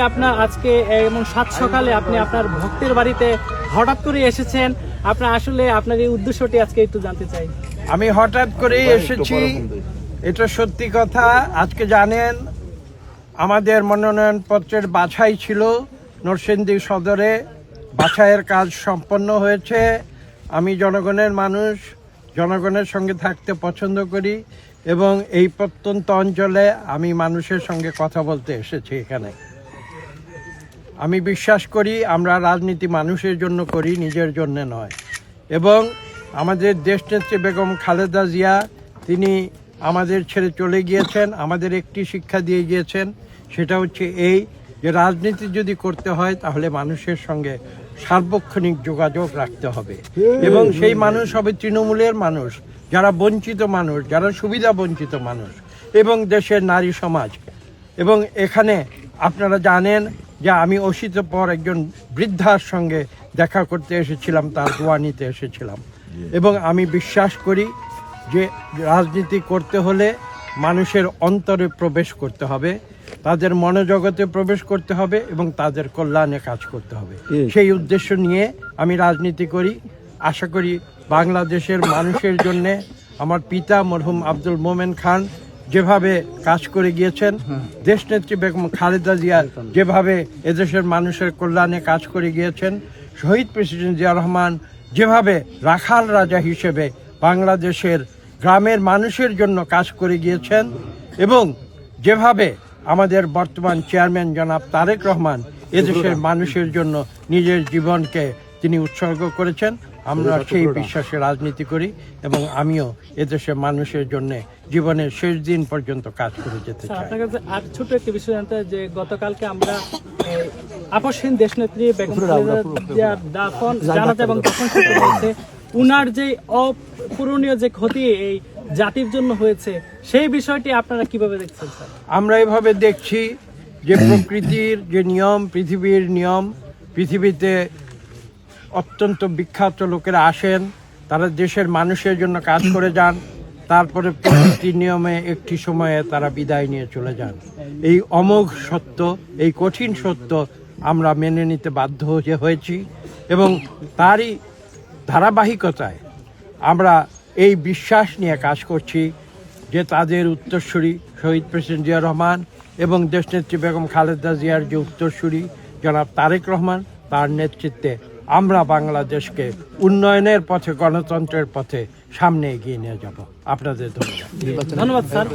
আপনার আজকে এমন সাত সকালে আপনি আপনার ভক্তের বাড়িতে হঠাৎ করে এসেছেন, আপনার আসলে আপনার এই উদ্দেশ্যটি আজকে একটু জানতে চাই। আমি হঠাৎ করেই এসেছি, এটা সত্যি কথা। আজকে জানেন আমাদের মনোনয়ন পত্রের বাছাই ছিল নরসিংদী সদরে, বাছাইয়ের কাজ সম্পন্ন হয়েছে। আমি জনগণের মানুষ, জনগণের সঙ্গে থাকতে পছন্দ করি এবং এই প্রত্যন্ত অঞ্চলে আমি মানুষের সঙ্গে কথা বলতে এসেছি এখানে। আমি বিশ্বাস করি আমরা রাজনীতি মানুষের জন্য করি, নিজের জন্য নয়। এবং আমাদের দেশনেত্রী বেগম খালেদা জিয়া তিনি আমাদের ছেড়ে চলে গিয়েছেন, আমাদের একটি শিক্ষা দিয়ে গিয়েছেন, সেটা হচ্ছে এই যে রাজনীতি যদি করতে হয় তাহলে মানুষের সঙ্গে সার্বক্ষণিক যোগাযোগ রাখতে হবে। এবং সেই মানুষ হবে তৃণমূলের মানুষ, যারা বঞ্চিত মানুষ, যারা সুবিধা বঞ্চিত মানুষ এবং দেশের নারী সমাজ। এবং এখানে আপনারা জানেন যে আমি অসিত পর একজন বৃদ্ধার সঙ্গে দেখা করতে এসেছিলাম, তার দোয়া নিতে এসেছিলাম। এবং আমি বিশ্বাস করি যে রাজনীতি করতে হলে মানুষের অন্তরে প্রবেশ করতে হবে, তাদের মনোজগতে প্রবেশ করতে হবে এবং তাদের কল্যাণে কাজ করতে হবে। সেই উদ্দেশ্য নিয়ে আমি রাজনীতি করি। আশা করি বাংলাদেশের মানুষের জন্যে আমার পিতা মরহুম আব্দুল মোমেন খান যেভাবে কাজ করে গিয়েছেন, দেশনেত্রী বেগম খালেদা জিয়া যেভাবে এদেশের মানুষের কল্যাণে কাজ করে গিয়েছেন, শহীদ প্রেসিডেন্ট জিয়া রহমান যেভাবে রাখাল রাজা হিসেবে বাংলাদেশের গ্রামের মানুষের জন্য কাজ করে গিয়েছেন, এবং যেভাবে আমাদের বর্তমান চেয়ারম্যান জনাব তারেক রহমান এদেশের মানুষের জন্য নিজের জীবনকে তিনি উৎসর্গ করেছেন, আমরা সেই বিশ্বাসে রাজনীতি করি এবং আমিও এদেশের মানুষের জন্য জীবনের শেষ দিন পর্যন্ত কাজ করে যেতে চাই। আপনার কাছে আর ছোট একটি বিষয় জানতে, যে গতকালকে আমরা আপসহীন দেশনেত্রী বেগম খালেদা জিয়ার দাফন জানাজা এবং দাফন শেষে হয়েছে, উনার যে অপূরণীয় যে ক্ষতি এই জাতির জন্য হয়েছে, সেই বিষয়টি আপনারা কিভাবে দেখছেন স্যার? আমরা এভাবে দেখছি যে প্রকৃতির যে নিয়ম, পৃথিবীর নিয়ম, পৃথিবীতে অত্যন্ত বিখ্যাত লোকেরা আসেন, তারা দেশের মানুষের জন্য কাজ করে যান, তারপরে প্রকৃতির নিয়মে একটি সময়ে তারা বিদায় নিয়ে চলে যান। এই অমোঘ সত্য, এই কঠিন সত্য আমরা মেনে নিতে বাধ্য হয়েছি এবং তারই ধারাবাহিকতায় আমরা এই বিশ্বাস নিয়ে কাজ করছি যে তাদের উত্তরসূরি শহীদ প্রেসিডেন্ট জিয়া রহমান এবং দেশনেত্রী বেগম খালেদা জিয়ার যে উত্তরসূরি জনাব তারেক রহমান, তার নেতৃত্বে আমরা বাংলাদেশকে উন্নয়নের পথে, গণতন্ত্রের পথে সামনে এগিয়ে নিয়ে যাব। আপনাদের ধন্যবাদ। ধন্যবাদ স্যার।